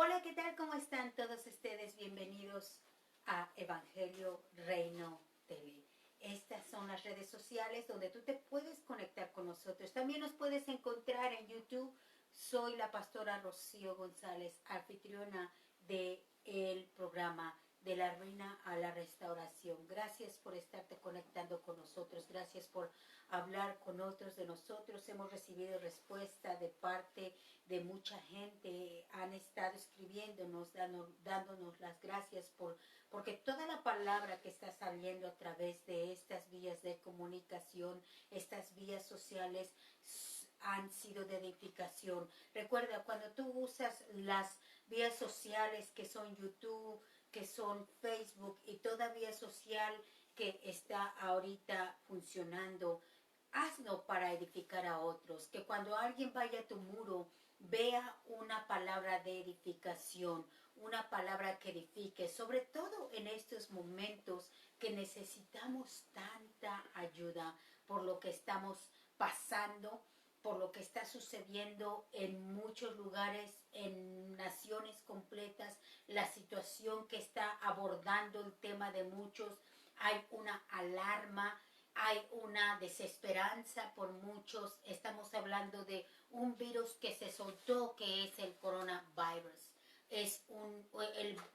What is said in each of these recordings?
Hola, ¿qué tal? ¿Cómo están todos ustedes? Bienvenidos a Evangelio Reino TV. Estas son las redes sociales donde tú te puedes conectar con nosotros. También nos puedes encontrar en YouTube. Soy la pastora Rocío González, anfitriona del programa De la Ruina a la Restauración. Gracias por estarte conectando con nosotros. Gracias por hablar con otros de nosotros. Hemos recibido respuesta de parte de mucha gente. Han estado escribiéndonos, dándonos las gracias porque toda la palabra que está saliendo a través de estas vías de comunicación, estas vías sociales, han sido de edificación. Recuerda, cuando tú usas las vías sociales que son YouTube, que son Facebook y toda vía social que está ahorita funcionando, hazlo para edificar a otros. Que cuando alguien vaya a tu muro, vea una palabra de edificación, una palabra que edifique, sobre todo en estos momentos que necesitamos tanta ayuda por lo que estamos pasando, por lo que está sucediendo en muchos lugares, en naciones completas, la situación que está abordando el tema de muchos. Hay una alarma, hay una desesperanza por muchos. Estamos hablando de un virus que se soltó, que es el coronavirus. Es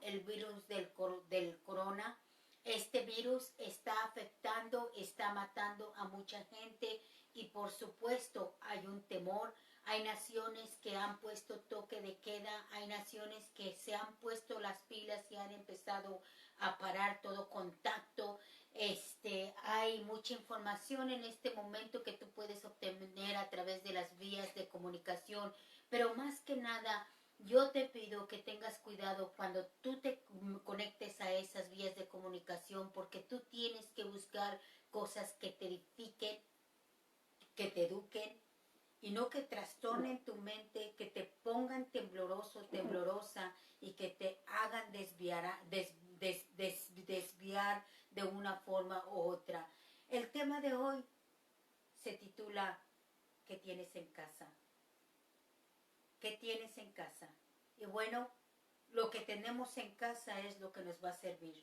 el virus del corona. Este virus está afectando, está matando a mucha gente y por supuesto hay un temor. Hay naciones que han puesto toque de queda, hay naciones que se han puesto las pilas y han empezado a parar todo contacto. Hay mucha información en este momento que tú puedes obtener a través de las vías de comunicación, pero más que nada yo te pido que tengas cuidado cuando tú te conectes a esas vías de comunicación, porque tú tienes que buscar cosas que te edifiquen, que te eduquen y no que trastornen tu mente, que te pongan tembloroso, temblorosa y que te hagan desviar de una forma u otra. El tema de hoy se titula ¿qué tienes en casa? ¿Qué tienes en casa? Y bueno, lo que tenemos en casa es lo que nos va a servir.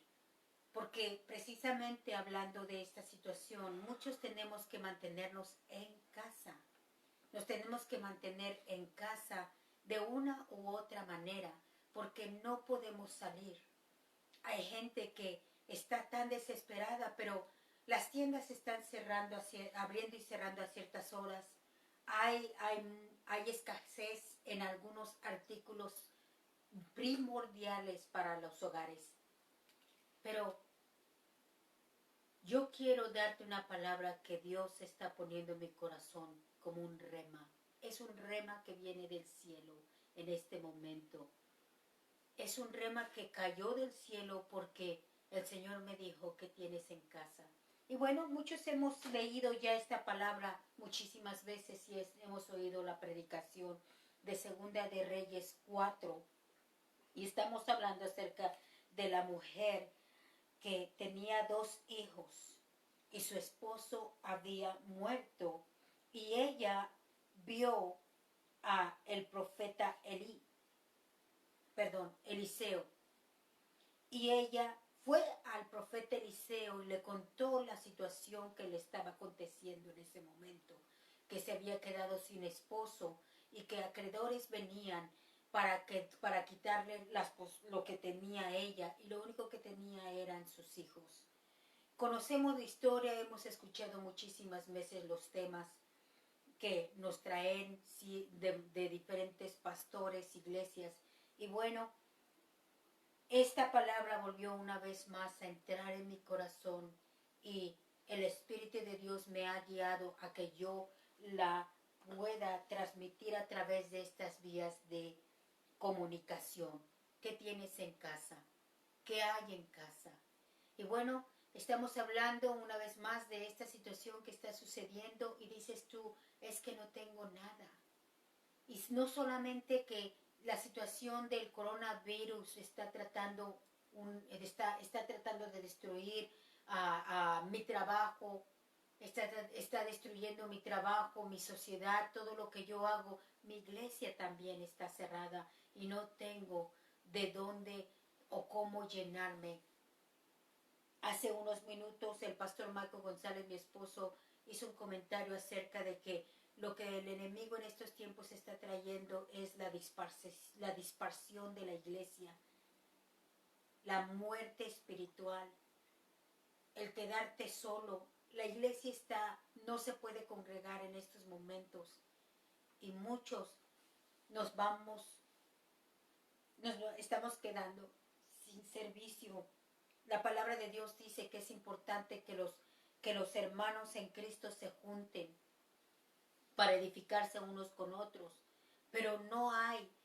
Porque precisamente hablando de esta situación, muchos tenemos que mantenernos en casa. Nos tenemos que mantener en casa de una u otra manera, porque no podemos salir. Hay gente que está tan desesperada, pero las tiendas están abriendo y cerrando a ciertas horas. Hay escasez en algunos artículos primordiales para los hogares. Pero yo quiero darte una palabra que Dios está poniendo en mi corazón como un rema. Es un rema que viene del cielo en este momento. Es un rema que cayó del cielo porque el Señor me dijo que tienes en casa. Y bueno, muchos hemos leído ya esta palabra muchísimas veces y hemos oído la predicación de Segunda de Reyes 4. Y estamos hablando acerca de la mujer que tenía 2 hijos y su esposo había muerto y ella vio a el profeta Eliseo, y ella fue al profeta Eliseo y le contó la situación que le estaba aconteciendo en ese momento, que se había quedado sin esposo y que acreedores venían para quitarle lo que tenía ella, y lo único que tenía eran sus hijos. Conocemos la historia, hemos escuchado muchísimas veces los temas que nos traen de diferentes pastores, iglesias, y bueno, esta palabra volvió una vez más a entrar en mi corazón y el Espíritu de Dios me ha guiado a que yo la pueda transmitir a través de estas vías de comunicación. ¿Qué tienes en casa? ¿Qué hay en casa? Y bueno, estamos hablando una vez más de esta situación que está sucediendo y dices tú, es que no tengo nada. Y no solamente que la situación del coronavirus está tratando de destruir a mi trabajo, está destruyendo mi trabajo, mi sociedad, todo lo que yo hago. Mi iglesia también está cerrada y no tengo de dónde o cómo llenarme. Hace unos minutos el pastor Marco González, mi esposo, hizo un comentario acerca de que lo que el enemigo en estos tiempos está trayendo es la dispersión de la iglesia, la muerte espiritual, el quedarte solo. La iglesia no se puede congregar en estos momentos y muchos nos estamos quedando sin servicio. La palabra de Dios dice que es importante que los hermanos en Cristo se junten para edificarse unos con otros, pero no hay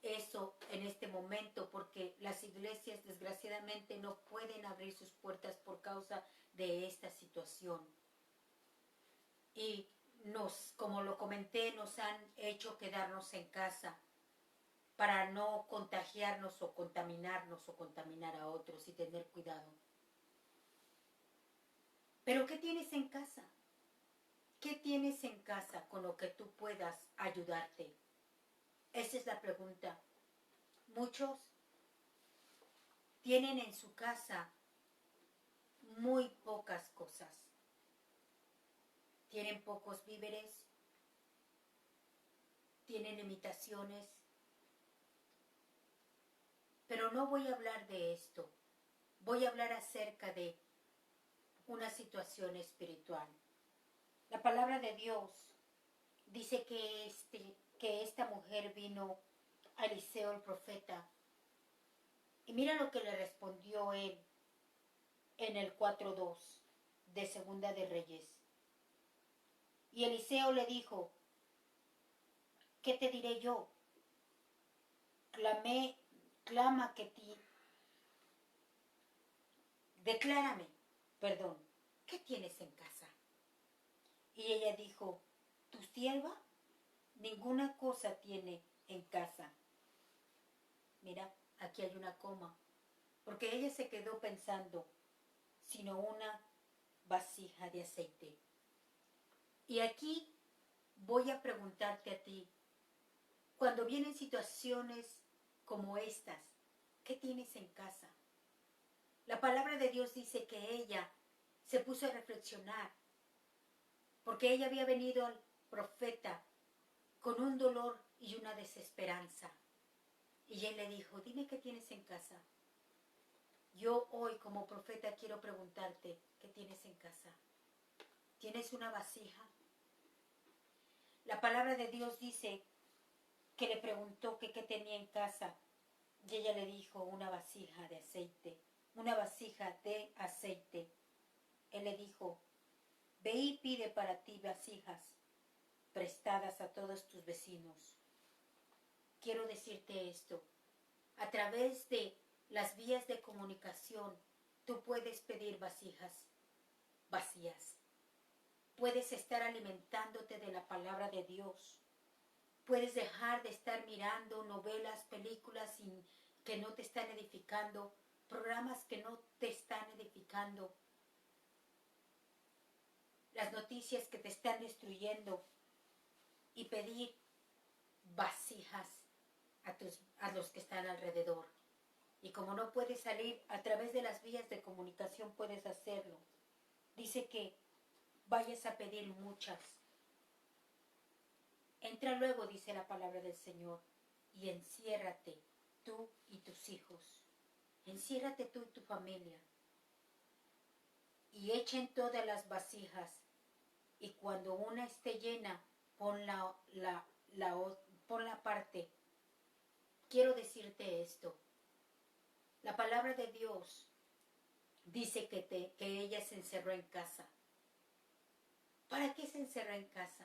eso en este momento porque las iglesias desgraciadamente no pueden abrir sus puertas por causa de esta situación. Y como lo comenté, nos han hecho quedarnos en casa para no contagiarnos o contaminarnos o contaminar a otros y tener cuidado. Pero ¿qué tienes en casa? ¿Qué tienes en casa con lo que tú puedas ayudarte? Esa es la pregunta. Muchos tienen en su casa muy pocas cosas. Tienen pocos víveres, tienen limitaciones. Pero no voy a hablar de esto. Voy a hablar acerca de una situación espiritual. La palabra de Dios dice que esta mujer vino a Eliseo el profeta. Y mira lo que le respondió él en el 4:2 de Segunda de Reyes. Y Eliseo le dijo, ¿qué te diré yo? Clama que ti, declárame, ¿qué tienes en casa? Y ella dijo, tu sierva ninguna cosa tiene en casa. Mira, aquí hay una coma, porque ella se quedó pensando, sino una vasija de aceite. Y aquí voy a preguntarte a ti, cuando vienen situaciones como estas, ¿qué tienes en casa? La palabra de Dios dice que ella se puso a reflexionar, porque ella había venido al profeta con un dolor y una desesperanza. Y él le dijo, dime qué tienes en casa. Yo hoy como profeta quiero preguntarte, ¿qué tienes en casa? ¿Tienes una vasija? La palabra de Dios dice que le preguntó que qué tenía en casa. Y ella le dijo, una vasija de aceite, una vasija de aceite. Él le dijo, ve y pide para ti vasijas prestadas a todos tus vecinos. Quiero decirte esto, a través de las vías de comunicación, tú puedes pedir vasijas vacías. Puedes estar alimentándote de la palabra de Dios. Puedes dejar de estar mirando novelas, películas que no te están edificando, programas que no te están edificando, las noticias que te están destruyendo y pedir vasijas a los que están alrededor. Y como no puedes salir a través de las vías de comunicación, puedes hacerlo. Dice que vayas a pedir muchas. Entra luego, dice la palabra del Señor, y enciérrate tú y tus hijos. Enciérrate tú y tu familia. Y echen todas las vasijas. Y cuando una esté llena, pon la parte. Quiero decirte esto. La palabra de Dios dice que ella se encerró en casa. ¿Para qué se encerró en casa?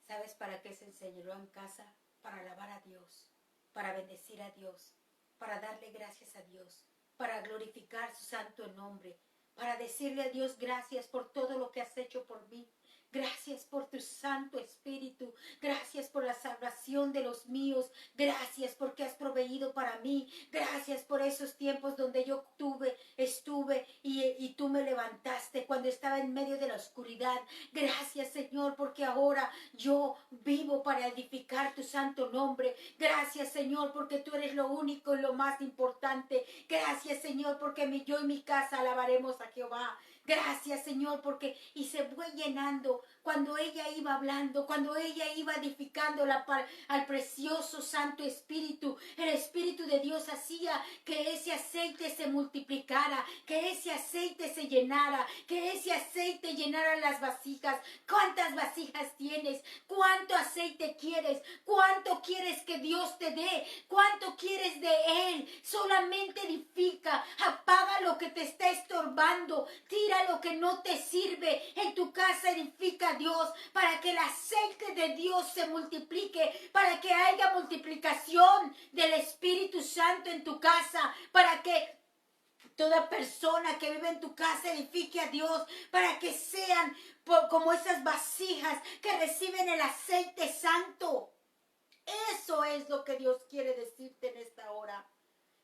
¿Sabes para qué se encerró en casa? Para alabar a Dios, para bendecir a Dios, para darle gracias a Dios, para glorificar su santo nombre, para decirle a Dios gracias por todo lo que has hecho por mí. Gracias por tu Santo Espíritu. Gracias por la salvación de los míos. Gracias porque has proveído para mí. Gracias por esos tiempos donde yo estuve y tú me levantaste cuando estaba en medio de la oscuridad. Gracias, Señor, porque ahora yo vivo para edificar tu santo nombre. Gracias, Señor, porque tú eres lo único y lo más importante. Gracias, Señor, porque yo y mi casa alabaremos a Jehová. Gracias, Señor, porque y se fue llenando cuando ella iba hablando, cuando ella iba edificando al precioso Santo Espíritu. El Espíritu de Dios hacía que ese aceite se multiplicara, que ese aceite se llenara, que ese aceite llenara las vasijas. ¿Cuántas vasijas tienes? ¿Cuánto aceite quieres? ¿Cuánto quieres que Dios te dé? ¿Cuánto quieres de Él? Solamente edifica, apaga lo que te está estorbando, tira lo que no te sirve. En tu casa edifica a Dios para que el aceite de Dios se multiplique, para que haya multiplicación del Espíritu Santo en tu casa, para que toda persona que vive en tu casa edifique a Dios, para que sean como esas vasijas que reciben el aceite santo. Eso es lo que Dios quiere decirte en esta hora.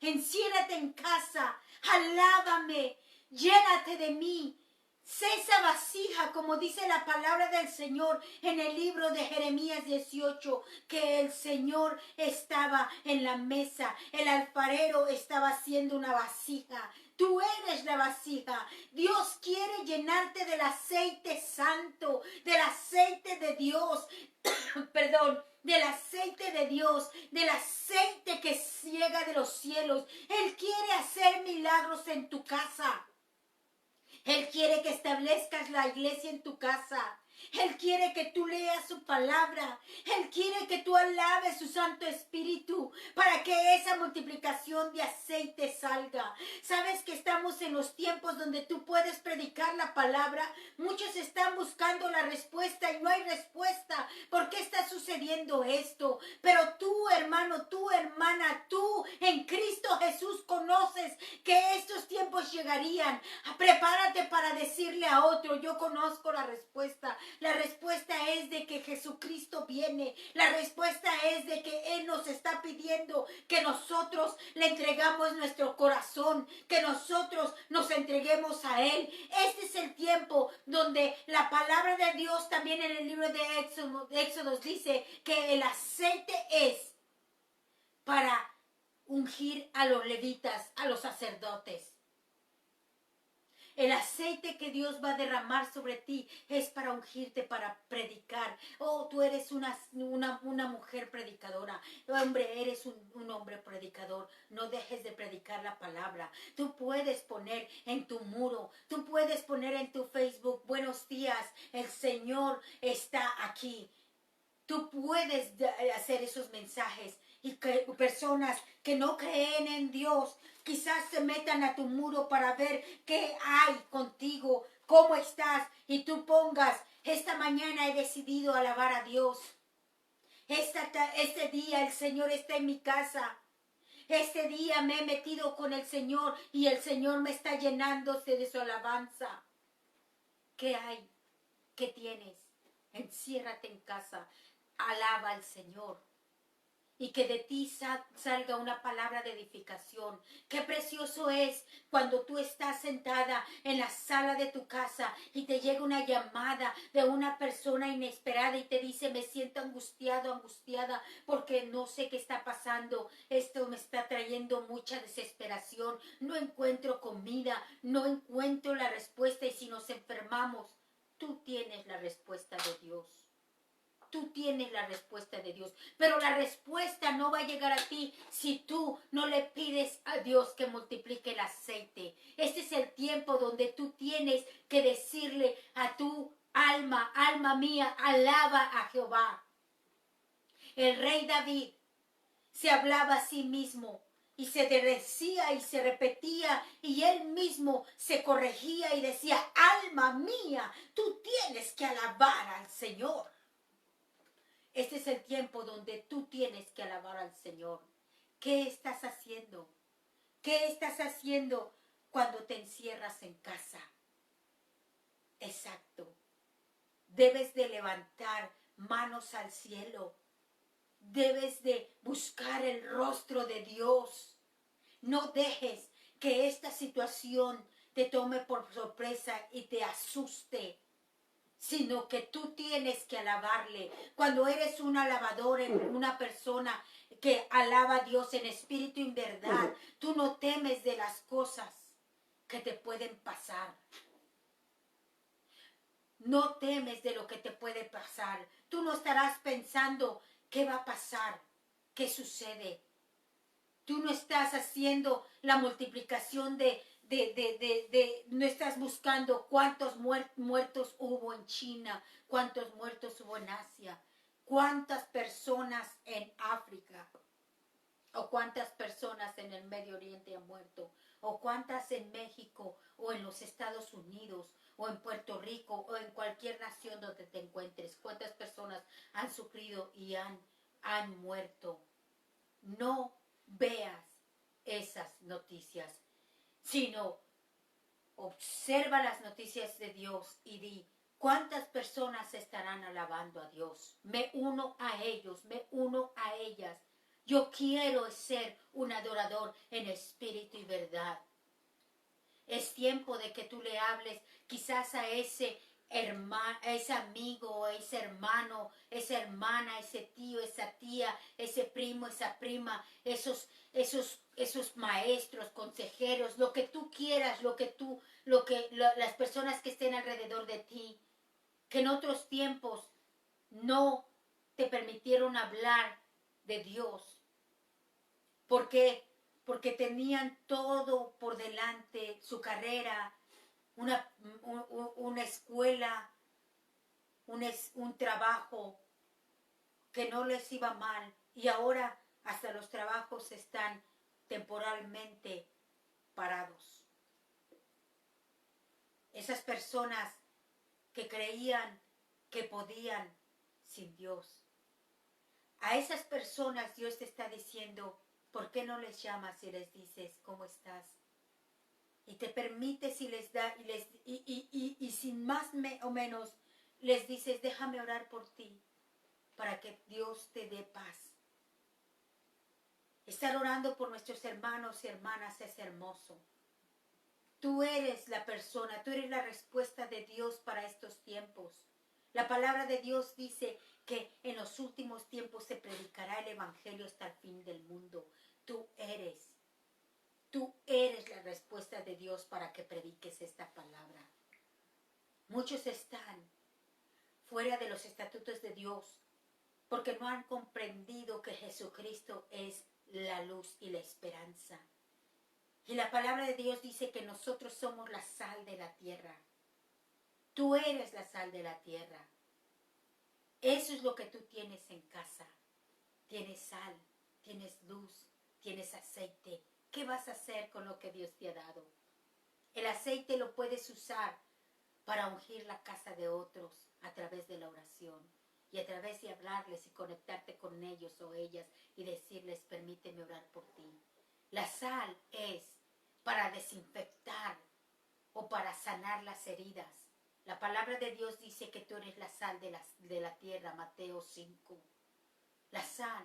Enciérrate en casa, alábame, llénate de mí. Sé esa vasija, como dice la palabra del Señor en el libro de Jeremías 18, que el Señor estaba en la mesa, el alfarero estaba haciendo una vasija. Tú eres la vasija. Dios quiere llenarte del aceite santo, del aceite de Dios. Perdón, del aceite de Dios, del aceite que llega de los cielos. Él quiere hacer milagros en tu casa. Él quiere que establezcas la iglesia en tu casa. Él quiere que tú leas su palabra. Él quiere que tú alabes su Santo Espíritu para que esa multiplicación de aceite salga. Sabes que estamos en los tiempos donde tú puedes predicar la palabra. Muchos están buscando la respuesta y no hay respuesta. ¿Por qué está sucediendo esto? Pero tú, hermano, tú, hermana, tú en Cristo Jesús conoces que estos tiempos llegarían. Prepárate para decirle a otro: yo conozco la respuesta. La respuesta es de que Jesucristo viene. La respuesta es de que Él nos está pidiendo que nosotros le entregamos nuestro corazón, que nosotros nos entreguemos a Él. Este es el tiempo donde la palabra de Dios también en el libro de Éxodo dice que el aceite es para ungir a los levitas, a los sacerdotes. El aceite que Dios va a derramar sobre ti es para ungirte, para predicar. Oh, tú eres una mujer predicadora. Hombre, eres un hombre predicador. No dejes de predicar la palabra. Tú puedes poner en tu muro, tú puedes poner en tu Facebook: buenos días, el Señor está aquí. Tú puedes hacer esos mensajes. Y que personas que no creen en Dios quizás se metan a tu muro para ver qué hay contigo, cómo estás, y tú pongas: esta mañana he decidido alabar a Dios. Este día el Señor está en mi casa. Este día me he metido con el Señor y el Señor me está llenándose de su alabanza. ¿Qué hay? ¿Qué tienes? Enciérrate en casa. Alaba al Señor. Y que de ti salga una palabra de edificación. Qué precioso es cuando tú estás sentada en la sala de tu casa y te llega una llamada de una persona inesperada y te dice: me siento angustiado, angustiada, porque no sé qué está pasando. Esto me está trayendo mucha desesperación. No encuentro comida, no encuentro la respuesta, y si nos enfermamos, tú tienes la respuesta de Dios. Tú tienes la respuesta de Dios, pero la respuesta no va a llegar a ti si tú no le pides a Dios que multiplique el aceite. Este es el tiempo donde tú tienes que decirle a tu alma: alma mía, alaba a Jehová. El rey David se hablaba a sí mismo y se decía y se repetía, y él mismo se corregía y decía: alma mía, tú tienes que alabar al Señor. Este es el tiempo donde tú tienes que alabar al Señor. ¿Qué estás haciendo? ¿Qué estás haciendo cuando te encierras en casa? Exacto. Debes de levantar manos al cielo. Debes de buscar el rostro de Dios. No dejes que esta situación te tome por sorpresa y te asuste, sino que tú tienes que alabarle. Cuando eres un alabador, una persona que alaba a Dios en espíritu y en verdad, tú no temes de las cosas que te pueden pasar. No temes de lo que te puede pasar. Tú no estarás pensando qué va a pasar, qué sucede. Tú no estás haciendo la multiplicación no estás buscando cuántos muertos hubo en China, cuántos muertos hubo en Asia, cuántas personas en África, o cuántas personas en el Medio Oriente han muerto, o cuántas en México, o en los Estados Unidos, o en Puerto Rico, o en cualquier nación donde te encuentres, cuántas personas han sufrido y han muerto. No veas esas noticias, sino observa las noticias de Dios y di, ¿cuántas personas estarán alabando a Dios? Me uno a ellos, me uno a ellas. Yo quiero ser un adorador en espíritu y verdad. Es tiempo de que tú le hables quizás a ese hermano, a ese amigo, a ese hermano, esa hermana, ese tío, esa tía, ese primo, esa prima, esos maestros, consejeros, lo que tú quieras, las personas que estén alrededor de ti, que en otros tiempos no te permitieron hablar de Dios. ¿Por qué? Porque tenían todo por delante, su carrera, una escuela, un trabajo que no les iba mal, y ahora hasta los trabajos están temporalmente parados. Esas personas que creían que podían sin Dios. A esas personas Dios te está diciendo, ¿por qué no les llamas y les dices cómo estás? Y te permites y les da y sin más o menos les dices, déjame orar por ti para que Dios te dé paz. Estar orando por nuestros hermanos y hermanas es hermoso. Tú eres la persona, tú eres la respuesta de Dios para estos tiempos. La palabra de Dios dice que en los últimos tiempos se predicará el evangelio hasta el fin del mundo. Tú eres la respuesta de Dios para que prediques esta palabra. Muchos están fuera de los estatutos de Dios porque no han comprendido que Jesucristo es la luz y la esperanza. Y la palabra de Dios dice que nosotros somos la sal de la tierra. Tú eres la sal de la tierra. Eso es lo que tú tienes en casa. Tienes sal, tienes luz, tienes aceite. ¿Qué vas a hacer con lo que Dios te ha dado? El aceite lo puedes usar para ungir la casa de otros a través de la oración y a través de hablarles y conectarte con ellos o ellas y decirles, permíteme orar por ti. La sal es para desinfectar o para sanar las heridas. La palabra de Dios dice que tú eres la sal de la tierra, Mateo 5. La sal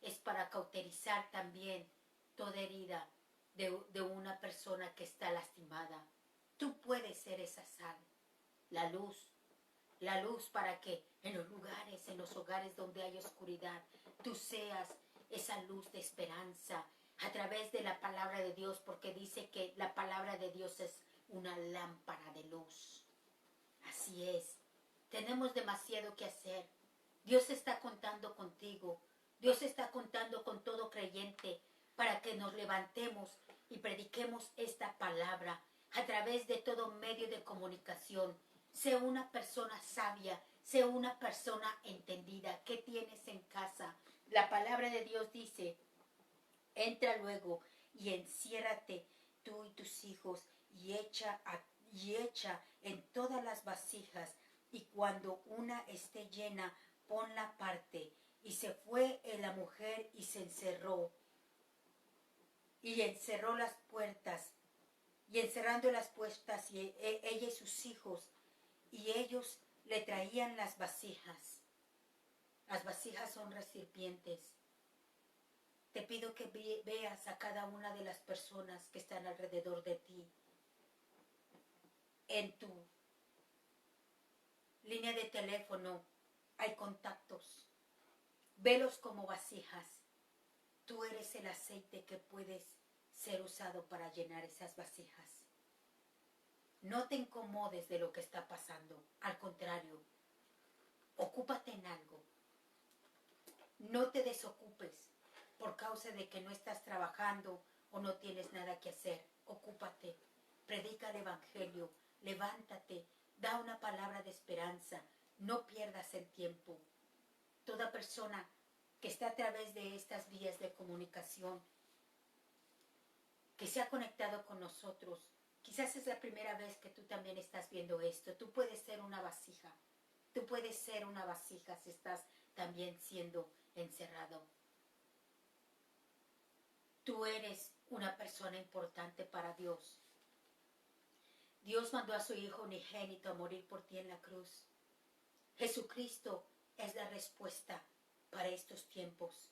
es para cauterizar también toda herida de una persona que está lastimada. Tú puedes ser esa sal, la luz para que en los lugares, en los hogares donde hay oscuridad, tú seas esa luz de esperanza a través de la palabra de Dios, porque dice que la palabra de Dios es una lámpara de luz. Así es, tenemos demasiado que hacer. Dios está contando contigo, Dios está contando con todo creyente para que nos levantemos y prediquemos esta palabra a través de todo medio de comunicación. Sé una persona sabia, sé una persona entendida. ¿Qué tienes en casa? La palabra de Dios dice, entra luego y enciérrate tú y tus hijos y echa en todas las vasijas, y cuando una esté llena, ponla aparte. Y se fue la mujer y se encerró. Y encerró las puertas. Y encerrando las puertas, y ella y sus hijos, y ellos le traían las vasijas. Las vasijas son recipientes. Te pido que veas a cada una de las personas que están alrededor de ti. En tu línea de teléfono hay contactos. Velos como vasijas. Tú eres el aceite que puedes ser usado para llenar esas vasijas. No te incomodes de lo que está pasando. Al contrario, ocúpate en algo. No te desocupes por causa de que no estás trabajando o no tienes nada que hacer. Ocúpate, predica el evangelio, levántate, da una palabra de esperanza. No pierdas el tiempo. Toda persona que está a través de estas vías de comunicación, que se ha conectado con nosotros, quizás es la primera vez que tú también estás viendo esto. Tú puedes ser una vasija. Tú puedes ser una vasija si estás también siendo encerrado. Tú eres una persona importante para Dios. Dios mandó a su Hijo unigénito a morir por ti en la cruz. Jesucristo es la respuesta para estos tiempos.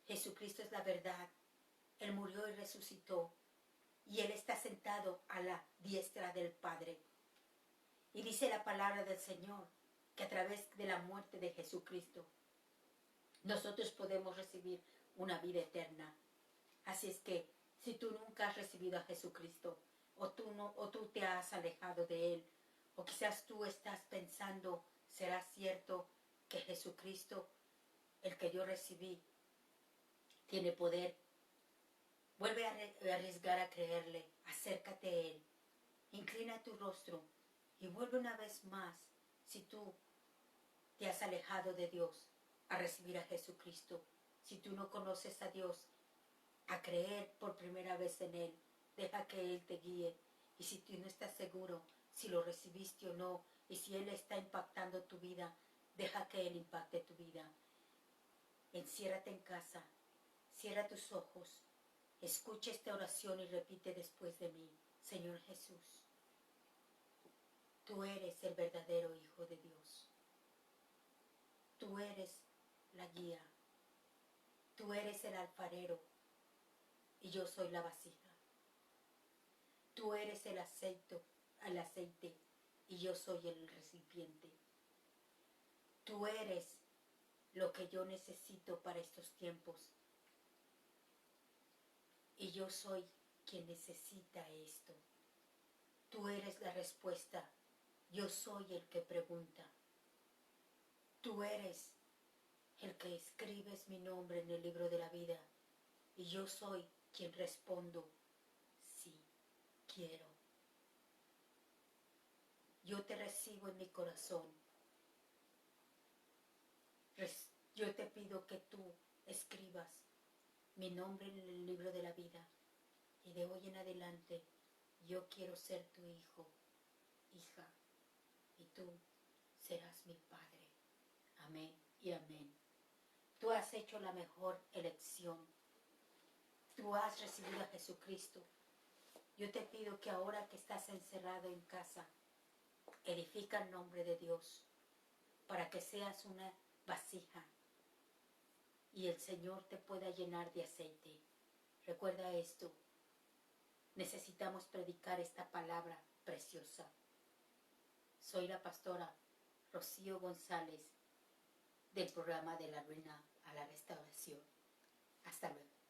Jesucristo es la verdad. Él murió y resucitó. Y Él está sentado a la diestra del Padre. Y dice la palabra del Señor que a través de la muerte de Jesucristo nosotros podemos recibir una vida eterna. Así es que si tú nunca has recibido a Jesucristo, o tú te has alejado de Él, o quizás tú estás pensando, ¿será cierto que Jesucristo, el que yo recibí, tiene poder? Vuelve a arriesgar a creerle, acércate a Él, inclina tu rostro y vuelve una vez más, si tú te has alejado de Dios, a recibir a Jesucristo. Si tú no conoces a Dios, a creer por primera vez en Él. Deja que Él te guíe. Y si tú no estás seguro si lo recibiste o no, y si Él está impactando tu vida, deja que Él impacte tu vida. Enciérrate en casa, cierra tus ojos, escucha esta oración y repite después de mí: Señor Jesús, tú eres el verdadero Hijo de Dios. Tú eres la guía. Tú eres el alfarero y yo soy la vasija. Tú eres el aceite y yo soy el recipiente. Tú eres lo que yo necesito para estos tiempos y yo soy quien necesita esto. Tú eres la respuesta. Yo soy el que pregunta. Tú eres el que escribes mi nombre en el libro de la vida y yo soy quien respondo: sí, quiero. Yo te recibo en mi corazón. Yo te pido que tú escribas mi nombre en el libro de la vida y de hoy en adelante yo quiero ser tu hijo, hija, y tú serás mi padre. Amén y amén. Tú has hecho la mejor elección. Tú has recibido a Jesucristo. Yo te pido que ahora que estás encerrado en casa, edifica el nombre de Dios para que seas una vasija y el Señor te pueda llenar de aceite. Recuerda esto. Necesitamos predicar esta palabra preciosa. Soy la pastora Rocío González del programa De la Ruina a la Restauración. Hasta luego.